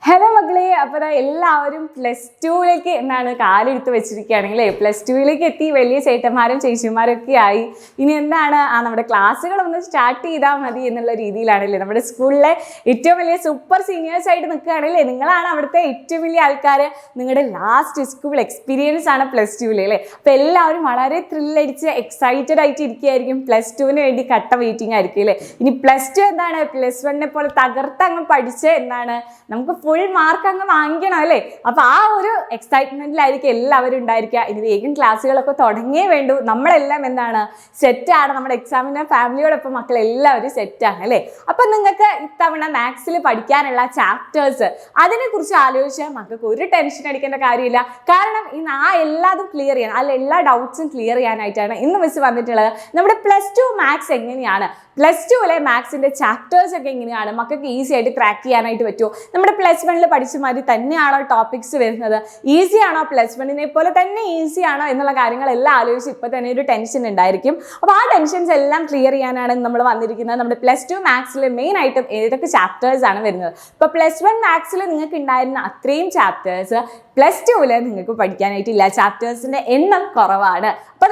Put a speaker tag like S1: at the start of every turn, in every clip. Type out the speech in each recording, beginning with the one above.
S1: Hello മക്കളെ, അപ്പോൾ എല്ലാവരും +2ലേക്ക് എന്താണ് കാലെടുത്ത് വെച്ചിരിക്കുകയാണെങ്കിൽ +2ലേക്ക് എത്തി, വലിയ ചേട്ടന്മാരും ചേച്ചിമാരും ഒക്കെ ആയി. ഇനി എന്താണ് നമ്മുടെ ക്ലാസ്സുകളൊന്ന് സ്റ്റാർട്ട് ചെയ്താൽ മതി എന്നുള്ള രീതിയിലാണല്ലേ. നമ്മുടെ സ്കൂളിലെ ഏറ്റവും വലിയ സൂപ്പർ സീനിയേഴ്സ് ആയിട്ട് നിൽക്കുകയാണല്ലേ. നിങ്ങളാണ് അവിടുത്തെ ഏറ്റവും വലിയ ആൾക്കാർ. നിങ്ങളുടെ ലാസ്റ്റ് സ്കൂൾ എക്സ്പീരിയൻസ് ആണ് +2 അല്ലേ. അപ്പോൾ എല്ലാവരും വളരെ ത്രില്ലടിച്ച് എക്സൈറ്റഡ് ആയിട്ട് ഇരിക്കുകയായിരിക്കും. +2ന് വേണ്ടി കട്ട വെയിറ്റിംഗ് ആയിരിക്കും അല്ലേ. ഇനി +2 എന്താണ് +1നെ പോലെ തകർത്ത് അങ്ങ് പഠിച്ച് എന്താണ് നമുക്ക് ഫുൾ മാർക്ക് അങ്ങ് വാങ്ങിക്കണം അല്ലേ. അപ്പോൾ ആ ഒരു എക്സൈറ്റ്മെന്റിലായിരിക്കും എല്ലാവരും ഉണ്ടായിരിക്കുക. ഇനി വേഗം ക്ലാസ്സുകളൊക്കെ തുടങ്ങിയേ വേണ്ടു. നമ്മളെല്ലാം എന്താണ് സെറ്റാണ്. നമ്മുടെ എക്സാമിന് ഫാമിലിയോടൊപ്പം മക്കളെല്ലാവരും സെറ്റാണ് അല്ലേ. അപ്പം നിങ്ങൾക്ക് ഇത്തവണ മാത്സിൽ പഠിക്കാനുള്ള ചാപ്റ്റേഴ്സ് അതിനെക്കുറിച്ച് ആലോചിച്ചാൽ മക്കൾക്ക് ഒരു ടെൻഷൻ അടിക്കേണ്ട കാര്യമില്ല. കാരണം ഇന്ന് എല്ലാതും ക്ലിയർ ചെയ്യാൻ, അല്ല എല്ലാ ഡൗട്ട്സും ക്ലിയർ ചെയ്യാനായിട്ടാണ് ഇന്ന് മിസ് വന്നിട്ടുള്ളത്. നമ്മുടെ +2 മാത്സ് എങ്ങനെയാണ്, +2ലെ മാത്സിന്റെ ചാപ്റ്റേഴ്സ് ഒക്കെ എങ്ങനെയാണ് മക്കൾക്ക് ഈസി ആയിട്ട് ക്രാക്ക് ചെയ്യാനായിട്ട് പറ്റുമോ, നമ്മുടെ +1ൽ പഠിച്ച മാതിരി തന്നെയാണോ ടോപ്പിക്സ് വരുന്നത്, ഈസി ആണോ, +1നെ പോലെ തന്നെ ഈസി ആണോ എന്നുള്ള കാര്യങ്ങളെല്ലാം ആലോചിച്ച് ഇപ്പോൾ തന്നെ ഒരു ടെൻഷൻ ഉണ്ടായിരിക്കും. അപ്പോൾ ആ ടെൻഷൻസ് എല്ലാം ക്ലിയർ ചെയ്യാനാണ് നമ്മൾ വന്നിരിക്കുന്നത്. നമ്മുടെ +2 മാത്സിൽ മെയിൻ ആയിട്ടും ഏതൊക്കെ ചാപ്റ്റേഴ്സ് ആണ് വരുന്നത്. ഇപ്പോൾ +1 മാത്സിൽ നിങ്ങൾക്ക് ഉണ്ടായിരുന്ന അത്രയും ചാപ്റ്റേഴ്സ് +2ൽ നിങ്ങൾക്ക് പഠിക്കാനായിട്ടില്ല. ചാപ്റ്റേഴ്സിന്റെ എണ്ണം കുറവാണ്.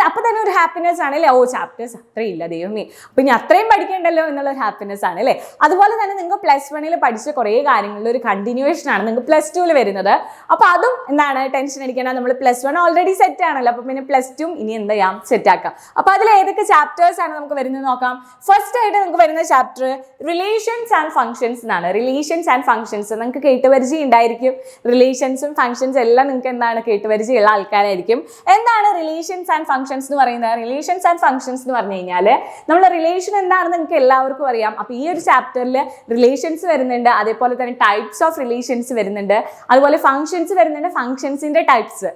S1: അപ്പോൾ തന്നെ ഒരു ഹാപ്പിനെസ് ആണ് അല്ലേ. ചാപ്റ്റേഴ്സ് അത്രയും ഇല്ല ദൈവമേ, അപ്പോൾ ഇനി അത്രയും പഠിക്കേണ്ടല്ലോ എന്നുള്ളൊരു ഹാപ്പിനെസ് ആണ് അല്ലേ. അതുപോലെ തന്നെ നിങ്ങൾ +1ൽ പഠിച്ച കുറേ കാര്യങ്ങളുടെ ഒരു കണ്ടിന്യൂവേഷൻ ആണ് നിങ്ങൾക്ക് +2ൽ വരുന്നത്. അപ്പോൾ അതും എന്താണ് ടെൻഷൻ അടിക്കണം. നമ്മൾ +1 ഓൾറെഡി സെറ്റ് ആണല്ലോ. അപ്പോൾ പിന്നെ +2 ഇനി എന്ത് ചെയ്യാം, സെറ്റ് ആക്കാം. അപ്പോൾ അതിൽ ഏതൊക്കെ ചാപ്റ്റേഴ്സ് ആണ് നമുക്ക് വരുന്നത് നോക്കാം. ഫസ്റ്റ് ആയിട്ട് നമുക്ക് വരുന്ന ചാപ്റ്റർ റിലേഷൻസ് ആൻഡ് ഫംഗ്ഷൻസ് എന്നാണ്. റിലേഷൻസ് ആൻഡ് ഫംഗ്ഷൻസ് നിങ്ങൾക്ക് കേട്ടുപരിചയം ഉണ്ടായിരിക്കും. റിലേഷൻസും ഫംഗ്ഷൻസ് എല്ലാം നിങ്ങൾക്ക് എന്താണ് കേട്ടുപരിചയമുള്ള ആൾക്കാരായിരിക്കും. എന്താണ് റിലേഷൻസ് ആൻഡ് ഫംഗ്ഷൻസ് എന്ന് പറയുന്നത്? റിലേഷൻസ് ആൻഡ് ഫംഗ്ഷൻസ് എന്ന് പറഞ്ഞു കഴിഞ്ഞാൽ നമ്മൾ റിലേഷൻ എന്താണെന്ന് നിങ്ങൾക്ക് എല്ലാവർക്കും അറിയാം. അപ്പോൾ ഈ ഒരു ചാപ്റ്ററിൽ റിലേഷൻസ് വരുന്നുണ്ട്, അതേപോലെ തന്നെ ടൈപ്സ് ഓഫ് റിലേഷൻസ് വരുന്നുണ്ട്, അതുപോലെ ഫംഗ്ഷൻസ് വരുന്നുണ്ട്, ഫംഗ്ഷൻസിന്റെ ടൈപ്സ്.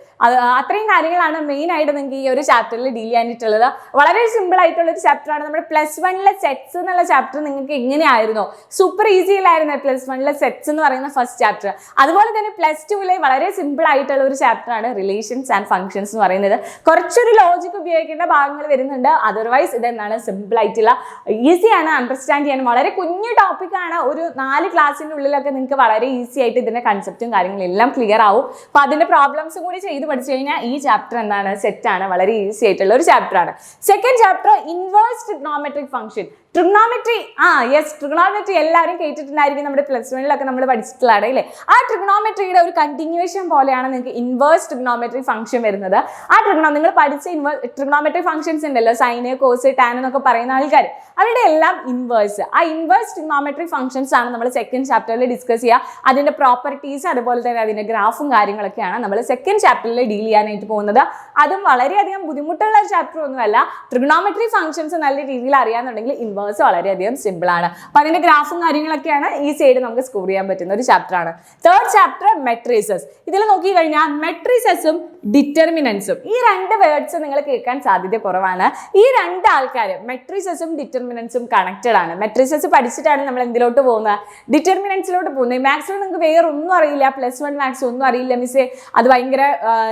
S1: അത്രയും കാര്യങ്ങളാണ് മെയിൻ ആയിട്ട് നിങ്ങൾക്ക് ഈ ഒരു ചാപ്റ്ററിൽ ഡീൽ ചെയ്യാനായിട്ടുള്ളത്. വളരെ സിമ്പിൾ ആയിട്ടുള്ള ഒരു ചാപ്റ്ററാണ്. നമ്മുടെ +1ലെ സെറ്റ്സ് എന്നുള്ള ചാപ്റ്റർ നിങ്ങൾക്ക് എങ്ങനെയായിരുന്നു, സൂപ്പർ ഈസിയിലായിരുന്നു +1ലെ സെറ്റ്സ് എന്ന് പറയുന്ന ഫസ്റ്റ് ചാപ്റ്റർ. അതുപോലെ തന്നെ +2ലെ വളരെ സിമ്പിൾ ആയിട്ടുള്ള ഒരു ചാപ്റ്ററാണ് റിലേഷൻസ് ആൻഡ് ഫംഗ്ഷൻസ് എന്ന് പറയുന്നത്. കുറച്ചൊരു ലോജിക് ഉപയോഗിക്കേണ്ട ഭാഗങ്ങൾ വരുന്നുണ്ട്. അതർവൈസ് ഇതെന്താണ് സിമ്പിൾ ആയിട്ടുള്ള ഈസിയാണ് അണ്ടർസ്റ്റാൻഡ് ചെയ്യാൻ. വളരെ കുഞ്ഞു ടോപ്പിക്കാണ്. ഒരു 4 ക്ലാസ്സിൻ്റെ ഉള്ളിലൊക്കെ നിങ്ങൾക്ക് വളരെ ഈസി ആയിട്ട് ഇതിന്റെ കൺസെപ്റ്റും കാര്യങ്ങളും എല്ലാം ക്ലിയർ ആവും. അപ്പോൾ അതിന്റെ പ്രോബ്ലംസ് കൂടി ചെയ്ത് പഠിച്ചു കഴിഞ്ഞാൽ ഈ ചാപ്റ്റർ എന്താണ് സെറ്റാണ്, വളരെ ഈസി ആയിട്ടുള്ള ഒരു ചാപ്റ്ററാണ്. Second chapter inverse trigonometric function. Trigonometry trigonometry എല്ലാവരും കേട്ടിട്ടുണ്ടായിരിക്കും. നമ്മുടെ +1ലൊക്കെ നമ്മൾ പഠിച്ചിട്ടുള്ളതാണ് അല്ലേ. ആ ട്രിഗ്നോമെട്രിയുടെ ഒരു കണ്ടിന്യൂവേഷൻ പോലെയാണ് നിങ്ങൾക്ക് ഇൻവേഴ്സ് ട്രിഗ്നോമെട്രിക് ഫംഗ്ഷൻ വരുന്നത്. നിങ്ങൾ പഠിച്ച ട്രിഗ്നോമെട്രിക് ഫംഗ്ഷൻസ് ഉണ്ടല്ലോ, സൈന്, കോസ്, ടാൻ എന്നൊക്കെ പറയുന്ന ആൾക്കാർ, അവരുടെ എല്ലാം ഇൻവേഴ്സ്. ആ ഇൻവേഴ്സ് ട്രിഗ്നോമെട്രിക് ഫംഗ്ഷൻസ് ആണ് നമ്മൾ സെക്കൻഡ് ചാപ്റ്ററിൽ ഡിസ്കസ് ചെയ്യുക. അതിന്റെ പ്രോപ്പർട്ടീസ് അതുപോലെ തന്നെ അതിന്റെ ഗ്രാഫും കാര്യങ്ങളൊക്കെയാണ് നമ്മൾ സെക്കൻഡ് ചാപ്റ്ററിൽ ഡീൽ ചെയ്യാനായിട്ട് പോകുന്നത്. അതും വളരെയധികം ബുദ്ധിമുട്ടുള്ള ഒരു ചാപ്റ്റർ ഒന്നുമല്ല. ട്രിഗ്നോമെട്രിക് ഫംഗ്ഷൻസ് നല്ല രീതിയിൽ അറിയാന്നുണ്ടെങ്കിൽ ഇൻവേഴ്സ് വളരെയധികം സിമ്പിൾ ആണ്. അപ്പോൾ അതിന്റെ ഗ്രാഫും കാര്യങ്ങളൊക്കെയാണ് ഈസി ആയിട്ട് നമുക്ക് സ്കോർ ചെയ്യാൻ പറ്റുന്ന ഒരു ചാപ്റ്ററാണ്. Third chapter matrices. ഇതിൽ നോക്കി കഴിഞ്ഞാൽ മെട്രിസസും ഡിറ്റർമിനൻസും, ഈ 2 വേർഡ്സ് നിങ്ങൾ കേൾക്കാൻ സാധ്യത കുറവാണ്. ഈ 2 ആൾക്കാർ മെട്രിസസും ഡിറ്റർമിനൻസും കണക്റ്റഡ് ആണ്. മെട്രിസസ് പഠിച്ചിട്ടാണ് നമ്മൾ എന്തിലോട്ട് പോകുന്നത്, ഡിറ്റർമിനൻസിലോട്ട് പോകുന്നത്. മാത്സിൽ നിങ്ങൾക്ക് വേറെ ഒന്നും അറിയില്ല, +1 മാത്സ് ഒന്നും അറിയില്ല മിസ്സേ, അത് ഭയങ്കര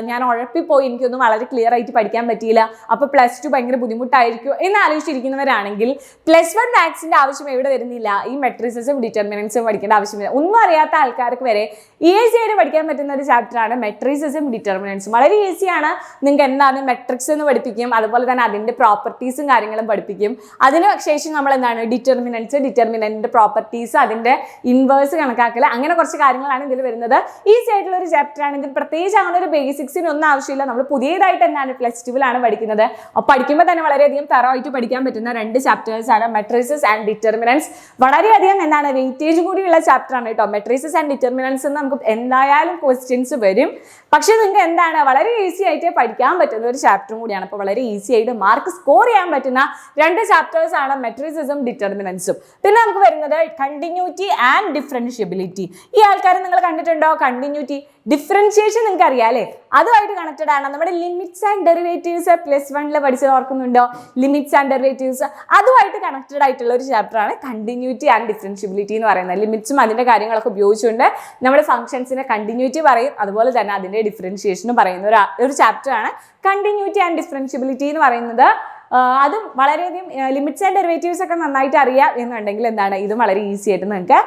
S1: ഞാൻ ഉഴപ്പിപ്പോയി, എനിക്കൊന്നും വളരെ ക്ലിയർ ആയിട്ട് പഠിക്കാൻ പറ്റിയില്ല, അപ്പോൾ +2 ഭയങ്കര ബുദ്ധിമുട്ടായിരിക്കും എന്ന് ആലോചിച്ചിരിക്കുന്നവരാണെങ്കിൽ +1 മാത്സിന്റെ ആവശ്യം എവിടെ വരുന്നില്ല. ഈ മെട്രിസസും ഡിറ്റർമിനൻസും പഠിക്കേണ്ട ആവശ്യമില്ല. ഒന്നും അറിയാത്ത ആൾക്കാർക്ക് വരെ ഈസി ആയിട്ട് പഠിക്കാൻ പറ്റുന്ന ഒരു ചാപ്റ്ററാണ് മെട്രിസസും ഡിറ്റർമിനൻസും. വളരെ ഈസിയാണ്. നിങ്ങൾക്ക് എന്താണ് മെട്രിക്സ് എന്ന് പഠിപ്പിക്കും, അതുപോലെ തന്നെ അതിന്റെ പ്രോപ്പർട്ടീസും കാര്യങ്ങളും പഠിപ്പിക്കും. അതിനുശേഷം നമ്മൾ എന്താണ് ഡിറ്റർമിനൻസ്, ഡിറ്റർമിനന്റിന്റെ പ്രോപ്പർട്ടീസ്, അതിന്റെ ഇൻവേഴ്സ് കണക്കാക്കൽ, അങ്ങനെ കുറച്ച് കാര്യങ്ങളാണ് ഇതിൽ വരുന്നത്. ഈസി ആയിട്ടുള്ള ഒരു ചാപ്റ്റർ ആണ്. ഇതിൽ പ്രത്യേകിച്ച് അങ്ങനെ ഒരു ബേസിക്സിനൊന്നും ആവശ്യമില്ല. നമ്മൾ പുതിയതായിട്ട് എന്താണ് +2ലാണ് പഠിക്കുന്നത്. അപ്പോൾ പഠിക്കുമ്പോൾ തന്നെ വളരെയധികം തറവായിട്ട് പഠിക്കാൻ പറ്റുന്ന 2 ചാപ്റ്റേഴ്സ് ആണ് മെട്രിസസ് ആൻഡ് ഡിറ്റർമിനൻസ്. വളരെയധികം എന്താണ് വെയിറ്റേജ് കൂടിയുള്ള ചാപ്റ്റർ ആണ് കേട്ടോ. മെട്രിസസ് ആൻഡ് ഡിറ്റർമിനൻസ് നമുക്ക് എന്തായാലും ക്വസ്റ്റ്യൻസ് വരും. പക്ഷെ നിങ്ങൾക്ക് എന്താണ് വളരെ ഈസി ആയിട്ട് പഠിക്കാൻ പറ്റുന്ന ഒരു ചാപ്റ്ററും കൂടിയാണ്. അപ്പോൾ വളരെ ഈസി ആയിട്ട് മാർക്ക് സ്കോർ ചെയ്യാൻ പറ്റുന്ന 2 ചാപ്റ്റേഴ്സ് ആണ് മെട്രിസസും ഡിറ്റർമിനൻസും. പിന്നെ നമുക്ക് വരുന്നത് കണ്ടിന്യൂറ്റി ആൻഡ് ഡിഫറൻഷ്യബിലിറ്റി. ഈ ആൾക്കാരെ നിങ്ങൾ കണ്ടിട്ടുണ്ടോ? കണ്ടിന്യൂറ്റി, ഡിഫറൻഷിയേഷൻ നിങ്ങൾക്ക് അറിയാം അല്ലേ, അതുമായിട്ട് കണക്റ്റഡ് ആണ്. നമ്മുടെ ലിമിറ്റ്സ് ആൻഡ് ഡെറിവേറ്റീവ്സ് +1ൽ പഠിച്ചത് ഓർക്കുന്നുണ്ടോ? ലിമിറ്റ്സ് ആൻഡ് ഡെറിവേറ്റീവ്സ് അതുമായിട്ട് കണക്റ്റഡ് ആയിട്ടുള്ള ഒരു ചാപ്റ്ററാണ് കണ്ടിന്യൂറ്റി ആൻഡ് ഡിഫറൻഷ്യബിലിറ്റി എന്ന് പറയുന്നത്. ലിമിറ്റ്സും അതിന്റെ കാര്യങ്ങളൊക്കെ ഉപയോഗിച്ചുകൊണ്ട് നമ്മുടെ ഫംഗ്ഷൻസിന്റെ കണ്ടിന്യൂറ്റി പറയും, അതുപോലെ തന്നെ അതിന്റെ ഡിഫറൻഷിയേഷനും പറയുന്ന ഒരു ചാപ്റ്ററാണ് കണ്ടിന്യൂറ്റി ആൻഡ് ഡിഫറൻഷ്യബിലിറ്റി എന്ന് പറയുന്നത്. അതും വളരെയധികം ലിമിറ്റ്സ് ആൻഡ് ഡെറിവേറ്റീവ്സ് ഒക്കെ നന്നായിട്ട് അറിയാം എന്നുണ്ടെങ്കിൽ എന്താണ് ഇതും വളരെ ഈസി ആയിട്ട് നിങ്ങൾക്ക്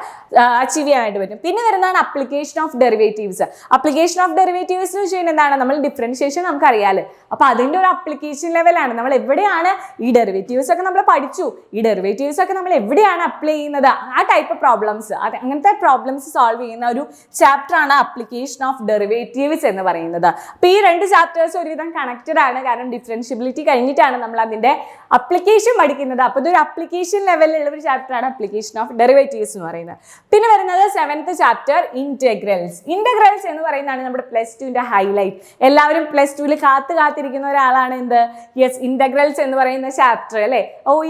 S1: അച്ചീവ് ചെയ്യാനായിട്ട് പറ്റും. പിന്നെ വരുന്നതാണ് application of derivatives. Application of derivatives എന്ന് വെച്ചാൽ എന്താണ്, നമ്മൾ ഡിഫറൻഷിയേഷൻ നമുക്കറിയാലോ, അപ്പോൾ അതിൻ്റെ ഒരു അപ്ലിക്കേഷൻ ലെവലാണ്. നമ്മൾ എവിടെയാണ് ഈ ഡെറിവേറ്റീവ്സ് ഒക്കെ നമ്മൾ പഠിച്ചു, ഈ ഡെറിവേറ്റീവ്സ് ഒക്കെ നമ്മൾ എവിടെയാണ് അപ്ലൈ ചെയ്യുന്നത്, ആ ടൈപ്പ് പ്രോബ്ലംസ്, അങ്ങനത്തെ പ്രോബ്ലംസ് സോൾവ് ചെയ്യുന്ന ഒരു ചാപ്റ്റർ ആണ് അപ്ലിക്കേഷൻ ഓഫ് ഡെറിവേറ്റീവ്സ് എന്ന് പറയുന്നത്. അപ്പോൾ ഈ രണ്ട് ചാപ്റ്റേഴ്സ് ഒരുവിധം കണക്റ്റഡ് ആണ്, കാരണം ഡിഫറൻഷ്യബിലിറ്റി കഴിഞ്ഞിട്ടാണ് നമ്മൾ അതിൻ്റെ അപ്ലിക്കേഷൻ പഠിക്കുന്നത്. അപ്പോൾ ഇതൊരു അപ്ലിക്കേഷൻ ലെവലിലുള്ള ഒരു ചാപ്റ്ററാണ് അപ്ലിക്കേഷൻ ഓഫ് ഡെറിവേറ്റീവ്സ് എന്ന് പറയുന്നത്. പിന്നെ വരുന്നത് 7th ചാപ്റ്റർ ഇന്റഗ്രൽസ്. ഇന്റഗ്രൽസ് എന്ന് പറയുന്നതാണ് നമ്മുടെ +2ന്റെ ഹൈലൈറ്റ്. എല്ലാവരും +2ൽ കാത്തിരിക്കുന്ന ഒരാളാണ് എന്ത്, യെസ്, ഇന്റഗ്രൽസ് എന്ന് പറയുന്ന ചാപ്റ്റർ അല്ലേ.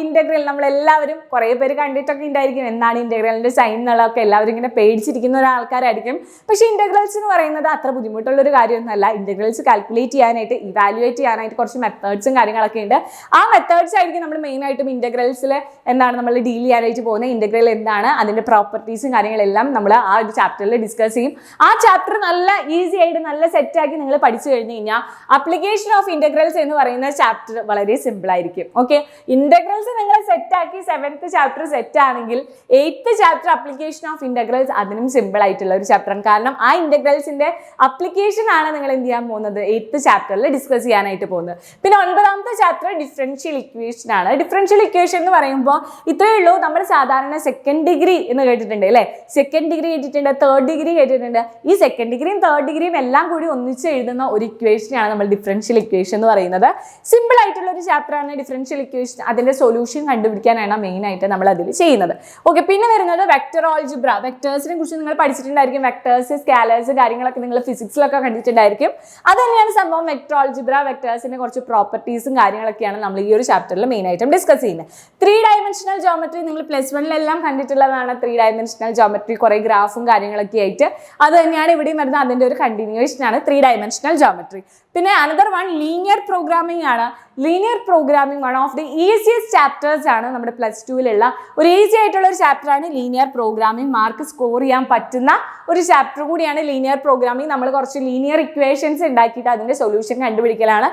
S1: ഇന്റഗ്രൽ നമ്മളെല്ലാവരും കുറേ പേര് കണ്ടിട്ടൊക്കെ ഉണ്ടായിരിക്കും, എന്താണ് ഇന്റഗ്രലിന്റെ സൈൻ എന്നുള്ളതൊക്കെ എല്ലാവരും ഇങ്ങനെ പേടിച്ചിരിക്കുന്ന ഒരാൾക്കാരായിരിക്കും. പക്ഷേ ഇന്റഗ്രൽസ് എന്ന് പറയുന്നത് അത്ര ബുദ്ധിമുട്ടുള്ളൊരു കാര്യമൊന്നുമല്ല. ഇന്റഗ്രൽസ് കാൽക്കുലേറ്റ് ചെയ്യാനായിട്ട്, ഇവാലുവേറ്റ് ചെയ്യാനായിട്ട് കുറച്ച് മെത്തേഡ്സും കാര്യങ്ങളൊക്കെ ഉണ്ട്. ആ മെത്തേഡ്സ് ആയിരിക്കും നമ്മൾ മെയിനായിട്ടും ഇന്റഗ്രൽസിൽ എന്താണ് നമ്മൾ ഡീൽ ചെയ്യാനായിട്ട് പോകുന്നത്. ഇന്റഗ്രൽ എന്താണ്, അതിൻ്റെ പ്രോപ്പർട്ടീസും കാര്യങ്ങളെല്ലാം നമ്മൾ ആ ഒരു ചാപ്റ്ററിൽ ഡിസ്കസ് ചെയ്യും. ആ ചാപ്റ്റർ നല്ല ഈസി ആയിട്ട് നല്ല സെറ്റാക്കി നിങ്ങൾ പഠിച്ചു കഴിഞ്ഞ് കഴിഞ്ഞാൽ അപ്ലിക്കേഷൻ ഓഫ് ഇന്റഗ്രൽസ് എന്ന് പറയുന്ന ചാപ്റ്റർ വളരെ സിമ്പിൾ ആയിരിക്കും. ഓക്കെ, ഇന്റഗ്രൽസ് നിങ്ങൾ സെറ്റാക്കി 7th ചാപ്റ്റർ സെറ്റ് ആണെങ്കിൽ 8th chapter application of integrals അതിനും സിമ്പിൾ ആയിട്ടുള്ള ഒരു ചാപ്റ്ററാണ്. കാരണം ആ ഇന്റഗ്രൽസിന്റെ അപ്ലിക്കേഷൻ ആണ് നിങ്ങൾ എന്ത് ചെയ്യാൻ പോകുന്നത്, 8th ചാപ്റ്ററിൽ ഡിസ്കസ് ചെയ്യാനായിട്ട് പോകുന്നത്. പിന്നെ 9th ചാപ്റ്റർ ഡിഫറൻഷ്യൽ ഇക്വേഷൻ ആണ്. ഡിഫറൻഷ്യൽ ഇക്വേഷൻ എന്ന് പറയുമ്പോൾ ഇത്രയേ ഉള്ളൂ. നമ്മൾ സാധാരണ സെക്കൻഡ് ഡിഗ്രി എന്ന് കേട്ടിട്ടുണ്ട് അല്ലേ, സെക്കൻഡ് ഡിഗ്രി കേട്ടിട്ടുണ്ട്, തേർഡ് ഡിഗ്രി കേട്ടിട്ടുണ്ട്. ഈ സെക്കൻഡ് ഡിഗ്രിയും തേർഡ് ഡിഗ്രിയും എല്ലാം കൂടി ഒന്നിച്ച് എഴുതുന്ന ഒരു ഇക്വേഷനാണ് നമ്മൾ ഡിഫറൻഷ്യൽ ഇക്വേഷൻ എന്ന് പറയുന്നത്. സിമ്പിൾ ആയിട്ടുള്ള ഒരു ചാപ്റ്ററാണ് ഡിഫറൻഷ്യൽ ഇക്വേഷൻ. അതിന്റെ സൊല്യൂഷൻ കണ്ടുപിടിക്കാനാണ് മെയിൻ ആയിട്ട് നമ്മൾ അതിൽ ചെയ്യുന്നത്. ഓക്കെ, പിന്നെ വരുന്നത് വെക്ടർ ആൾജിബ്ര. വെക്ടേഴ്സിനെ കുറിച്ച് നിങ്ങൾ പഠിച്ചിട്ടുണ്ടായിരിക്കും. വെക്ടേഴ്സ്, സ്കാലേഴ്സ് കാര്യങ്ങളൊക്കെ നിങ്ങൾ ഫിസിക്സിലൊക്കെ കണ്ടിട്ടുണ്ടായിരിക്കും. അത് തന്നെയാണ് സംഭവം വെക്ടർ ആൾജിബ്ര. വെക്ടേഴ്സിന്റെ കുറച്ച് പ്രോപ്പർട്ടീസും കാര്യങ്ങളൊക്കെയാണ് നമ്മൾ ഈ ഒരു ചാപ്റ്ററിൽ മെയിൻ ആയിട്ടും ഡിസ്കസ് ചെയ്യുന്നത്. 3 ഡയമെൻഷണൽ ജോമെട്രി നിങ്ങൾ +1 കണ്ടിട്ടുള്ളതാണ്. 3 ഡയമെൻഷണൽ ജോമെട്രി, കുറേ ഗ്രാഫും കാര്യങ്ങളൊക്കെ ആയിട്ട് അത് തന്നെയാണ് ഇവിടെയും വരുന്നത്. അതിൻ്റെ ഒരു കണ്ടിന്യൂവേഷൻ ആണ് 3 ഡയമെൻഷണൽ ജോമെട്രി. പിന്നെ അനദർ വൺ ലീനിയർ പ്രോഗ്രാമിംഗ് ആണ്. Linear programming one of the easiest chapters ആണ്. നമ്മുടെ +2ലുള്ള ഒരു ഈസി ആയിട്ടുള്ള ഒരു ചാപ്റ്ററാണ് ലീനിയർ പ്രോഗ്രാമിംഗ്. മാർക്ക് സ്കോർ ചെയ്യാൻ പറ്റുന്ന ഒരു ചാപ്റ്റർ കൂടിയാണ് ലീനിയർ പ്രോഗ്രാമിംഗ്. നമ്മൾ കുറച്ച് ലീനിയർ ഇക്വേഷൻസ് ഉണ്ടാക്കിയിട്ട് അതിൻ്റെ സൊല്യൂഷൻ കണ്ടുപിടിക്കലാണ്.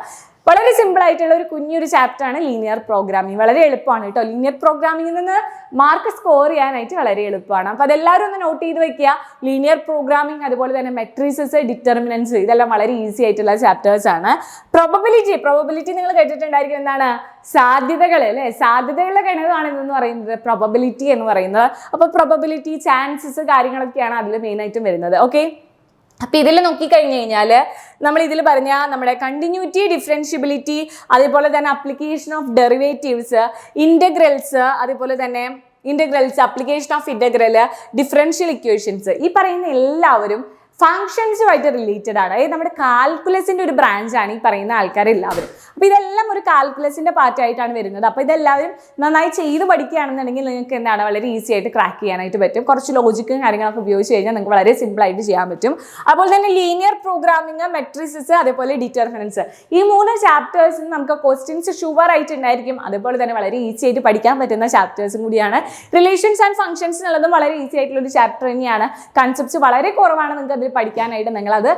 S1: വളരെ സിമ്പിൾ ആയിട്ടുള്ള ഒരു കുഞ്ഞൊരു ചാപ്റ്ററാണ് ലീനിയർ പ്രോഗ്രാമിംഗ്. വളരെ എളുപ്പമാണ് കേട്ടോ. ലീനിയർ പ്രോഗ്രാമിംഗിൽ നിന്ന് മാർക്ക് സ്കോർ ചെയ്യാനായിട്ട് വളരെ എളുപ്പമാണ്. അപ്പോൾ അതെല്ലാവരും ഒന്ന് നോട്ട് ചെയ്ത് വെക്കുക. ലീനിയർ പ്രോഗ്രാമിംഗ്, അതുപോലെ തന്നെ മെട്രിസസ്, ഡിറ്റർമിനൻസ്, ഇതെല്ലാം വളരെ ഈസി ആയിട്ടുള്ള ചാപ്റ്റേഴ്സ് ആണ്. പ്രോബബിലിറ്റി നിങ്ങൾ കേട്ടിട്ടുണ്ടായിരിക്കും. എന്താണ്, സാധ്യതകൾ അല്ലേ, സാധ്യതകളുടെ ഗണിതമാണ് ഇതെന്ന് പറയുന്നത് പ്രോബബിലിറ്റി എന്ന് പറയുന്നത്. അപ്പോൾ പ്രോബബിലിറ്റി, ചാൻസസ് കാര്യങ്ങളൊക്കെയാണ് അതിൽ മെയിനായിട്ടും വരുന്നത്. ഓക്കെ, അപ്പോൾ ഇതിൽ നോക്കിക്കഴിഞ്ഞ് കഴിഞ്ഞാൽ നമ്മൾ ഇതിൽ പറഞ്ഞ നമ്മുടെ കണ്ടിന്യൂറ്റി, ഡിഫറൻഷ്യബിലിറ്റി, അതേപോലെ തന്നെ അപ്ലിക്കേഷൻ ഓഫ് ഡെറിവേറ്റീവ്സ്, ഇൻ്റഗ്രൽസ്, അതേപോലെ തന്നെ integrals, application of integral, differential equations, ഈ പറയുന്ന എല്ലാവരും ഫങ്ഷൻസുമായിട്ട് റിലേറ്റഡ് ആണ്. അതായത് നമ്മുടെ കാൽക്കുലസിൻ്റെ ഒരു ബ്രാഞ്ചാണ് ഈ പറയുന്ന ആൾക്കാരെല്ലാവരും. അപ്പോൾ ഇതെല്ലാം ഒരു കാൽക്കുലസിൻ്റെ പാർട്ടായിട്ടാണ് വരുന്നത്. അപ്പോൾ ഇതെല്ലാവരും നന്നായി ചെയ്ത് പഠിക്കുകയാണെന്നുണ്ടെങ്കിൽ നിങ്ങൾക്ക് എന്താണ് വളരെ ഈസി ആയിട്ട് ക്രാക്ക് ചെയ്യാനായിട്ട് പറ്റും. കുറച്ച് ലോജിക്കും കാര്യങ്ങളൊക്കെ ഉപയോഗിച്ച് കഴിഞ്ഞാൽ നിങ്ങൾക്ക് വളരെ സിമ്പിളായിട്ട് ചെയ്യാൻ പറ്റും. അതുപോലെ തന്നെ ലീനിയർ പ്രോഗ്രാമിംഗ്, മെട്രിസസ്, അതേപോലെ ഡിറ്റർമിനൻസ്, ഈ 3 ചാപ്റ്റേഴ്സിന് നമുക്ക് ക്വസ്റ്റ്യൻസ് ഷുവർ ആയിട്ടുണ്ടായിരിക്കും. അതേപോലെ തന്നെ വളരെ ഈസി ആയിട്ട് പഠിക്കാൻ പറ്റുന്ന ചാപ്റ്റേഴ്സും കൂടിയാണ്. റിലേഷൻസ് ആൻഡ് ഫങ്ഷൻസ് എന്നുള്ളതും വളരെ ഈസി ആയിട്ടുള്ള ഒരു ചാപ്റ്റർ തന്നെയാണ്. കൺസെപ്റ്റ്സ് വളരെ കുറവാണ് നിങ്ങൾക്ക് പഠിക്കാനായിട്ട്. നിങ്ങളത്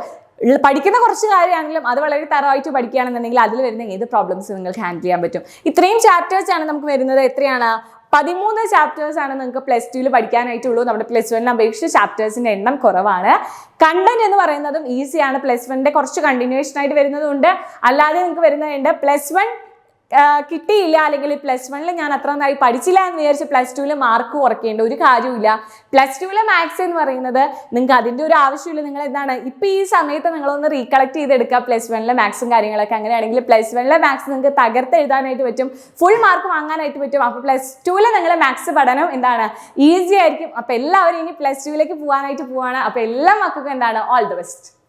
S1: പഠിക്കുന്ന കുറച്ച് കാര്യമാണെങ്കിലും അത് വളരെ തറവായിട്ട് പഠിക്കുകയാണെന്നുണ്ടെങ്കിൽ അതിൽ വരുന്ന ഏത് പ്രോബ്ലംസ് നിങ്ങൾക്ക് ഹാൻഡിൽ ചെയ്യാൻ പറ്റും. ഇത്രയും ചാപ്റ്റേഴ്സ് ആണ് നമുക്ക് വരുന്നത്. എത്രയാണ്, 13 ചാപ്റ്റേഴ്സ് ആണ് നിങ്ങൾക്ക് +2ൽ പഠിക്കാനായിട്ടുള്ളൂ. നമ്മുടെ +1 അപേക്ഷിച്ച് ചാപ്റ്റേഴ്സിൻ്റെ എണ്ണം കുറവാണ്. കണ്ടന്റ് എന്ന് പറയുന്നതും ഈസിയാണ്. +1ന്റെ കുറച്ച് കണ്ടിന്യൂവേഷൻ ആയിട്ട് വരുന്നതുണ്ട്, അല്ലാതെ നിങ്ങൾക്ക് വരുന്നതുണ്ട്. +1 കിട്ടിയില്ല, അല്ലെങ്കിൽ +1ൽ ഞാൻ അത്ര നന്നായി പഠിച്ചില്ല എന്ന് വിചാരിച്ച് +2ൽ മാർക്ക് കുറയ്ക്കേണ്ട ഒരു കാര്യമില്ല. +2ലെ മാത്സ് എന്ന് പറയുന്നത് നിങ്ങൾക്ക് അതിൻ്റെ ഒരു ആവശ്യമില്ല. നിങ്ങൾ എന്താണ് ഇപ്പോൾ ഈ സമയത്ത് നിങ്ങളൊന്ന് റീകളക്ട് ചെയ്തെടുക്കുക +1ലെ മാത്സും കാര്യങ്ങളൊക്കെ. അങ്ങനെയാണെങ്കിൽ +1ലെ മാത്സ് നിങ്ങൾക്ക് തകർത്ത് എഴുതാനായിട്ട് പറ്റും, ഫുൾ മാർക്ക് വാങ്ങാനായിട്ട് പറ്റും. അപ്പോൾ +2ൽ നിങ്ങളെ മാത്സ് പഠനം എന്താണ് ഈസി ആയിരിക്കും. അപ്പോൾ എല്ലാവരും ഇനി +2ലേക്ക് പോകാനായിട്ട് പോവാണ്. അപ്പോൾ എല്ലാ മക്കൾക്കും എന്താണ് ഓൾ ദി ബെസ്റ്റ്.